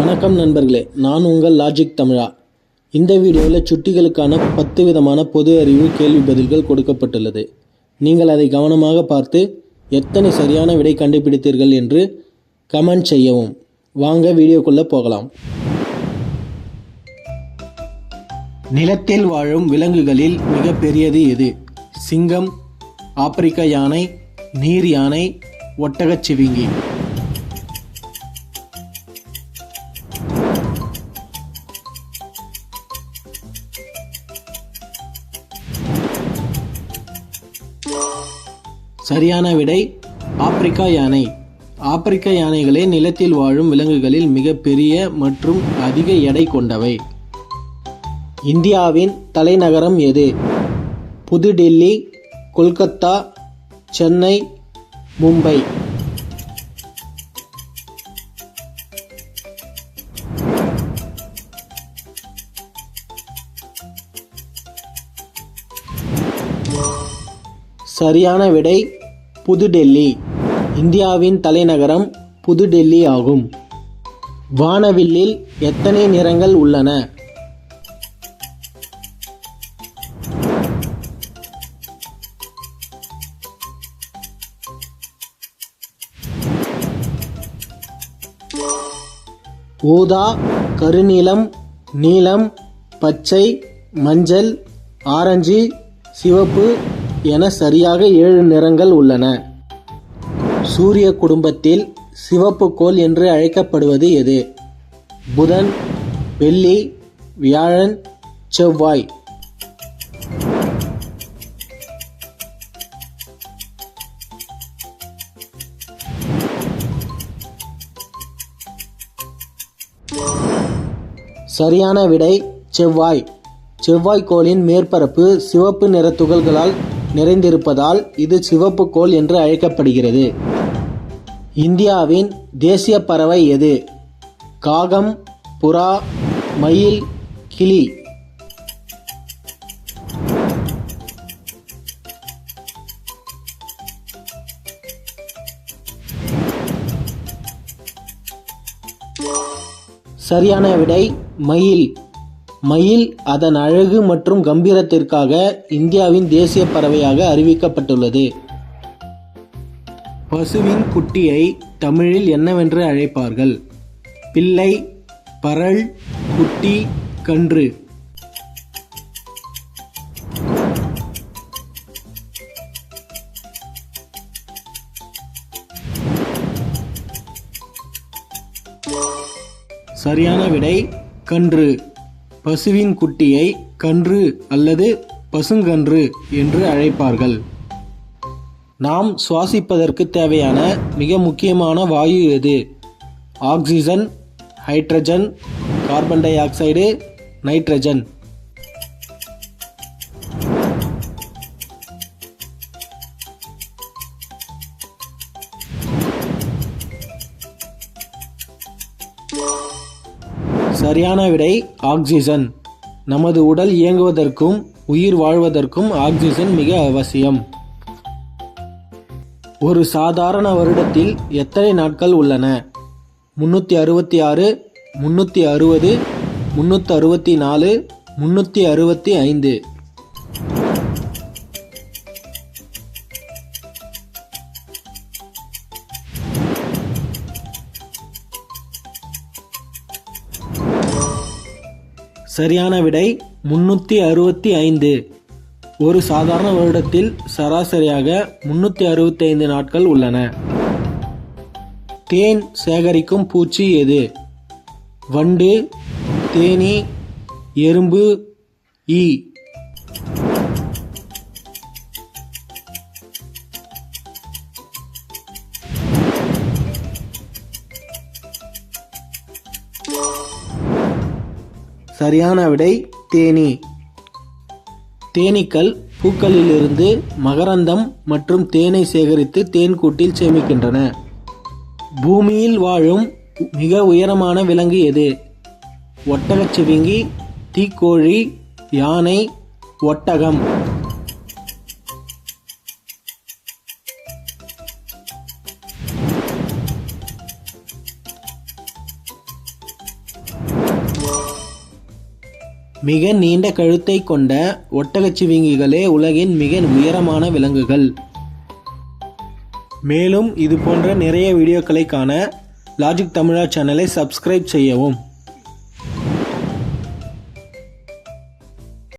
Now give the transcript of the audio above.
வணக்கம் நண்பர்களே, நான் உங்கள் லாஜிக் தமிழா. இந்த வீடியோவில் சுட்டிகளுக்கான 10 விதமான பொது அறிவு கேள்வி பதில்கள் கொடுக்கப்பட்டுள்ளது. நீங்கள் அதை கவனமாக பார்த்து எத்தனை சரியான விடை கண்டுபிடித்தீர்கள் என்று கமெண்ட் செய்யவும். வாங்க வீடியோக்குள்ளே போகலாம். நிலத்தில் வாழும் விலங்குகளில் மிக பெரியது எது? சிங்கம், ஆப்பிரிக்க யானை, நீர் யானை, ஒட்டகச்சிவிங்கி. சரியான விடை ஆப்பிரிக்கா யானை. ஆப்பிரிக்க யானைகளே நிலத்தில் வாழும் விலங்குகளில் மிக பெரிய மற்றும் அதிக எடை கொண்டவை. இந்தியாவின் தலைநகரம் எது? புதுடெல்லி, கொல்கத்தா, சென்னை, மும்பை. சரியான விடை புதுடெல்லி. இந்தியாவின் தலைநகரம் புதுடெல்லி ஆகும். வானவில்லில் எத்தனை நிறங்கள் உள்ளன? ஊதா, கருநீலம், நீலம், பச்சை, மஞ்சள், ஆரஞ்சு, சிவப்பு என சரியாக 7 நிறங்கள் உள்ளன. சூரிய குடும்பத்தில் சிவப்பு கோள் என்று அழைக்கப்படுவது எது? புதன், வெள்ளி, வியாழன், செவ்வாய். சரியான விடை செவ்வாய். செவ்வாய் கோளின் மேற்பரப்பு சிவப்பு நிற துகள்களால் நிறைந்திருப்பதால் இது சிவப்பு கோள் என்று அழைக்கப்படுகிறது. இந்தியாவின் தேசிய பறவை எது? காகம், புறா, மயில், கிளி. சரியான விடை மயில். மயில் அதன் அழகு மற்றும் கம்பீரத்திற்காக இந்தியாவின் தேசிய பறவையாக அறிவிக்கப்பட்டுள்ளது. பசுவின் குட்டியை தமிழில் என்னவென்று அழைப்பார்கள்? பிள்ளை, பறள், குட்டி, கன்று. சரியான விடை கன்று. பசுவின் குட்டியை கன்று அல்லது பசுங்கன்று என்று அழைப்பார்கள். நாம் சுவாசிப்பதற்கு தேவையான மிக முக்கியமான வாயு எது? Oxygen, hydrogen, carbon di oxide, nitrogen. சரியான விடை ஆக்சிஜன். நமது உடல் இயங்குவதற்கும் உயிர் வாழ்வதற்கும் ஆக்சிஜன் மிக அவசியம். ஒரு சாதாரண வருடத்தில் எத்தனை நாட்கள் உள்ளன? 366, 360, 364, 365. சரியான விடை 365. ஒரு சாதாரண வருடத்தில் சராசரியாக 365 நாட்கள் உள்ளன. தேன் சேகரிக்கும் பூச்சி எது? வண்டு, தேனீ, எறும்பு, ஈ. சரியான விடை தேனீ. தேனீக்கள் பூக்களிலிருந்து மகரந்தம் மற்றும் தேனை சேகரித்து தேன்கூட்டில் சேமிக்கின்றன. பூமியில் வாழும் மிக உயரமான விலங்கு எது? ஒட்டகச்சிவிங்கி, தீக்கோழி, யானை, ஒட்டகம். மிக நீண்ட கழுத்தை கொண்ட ஒட்டகச்சிவிங்கிகளே உலகின் மிக உயரமான விலங்குகள். மேலும் இது போன்ற நிறைய வீடியோக்களை காண லாஜிக் தமிழா சேனலை சப்ஸ்கிரைப் செய்யவும்.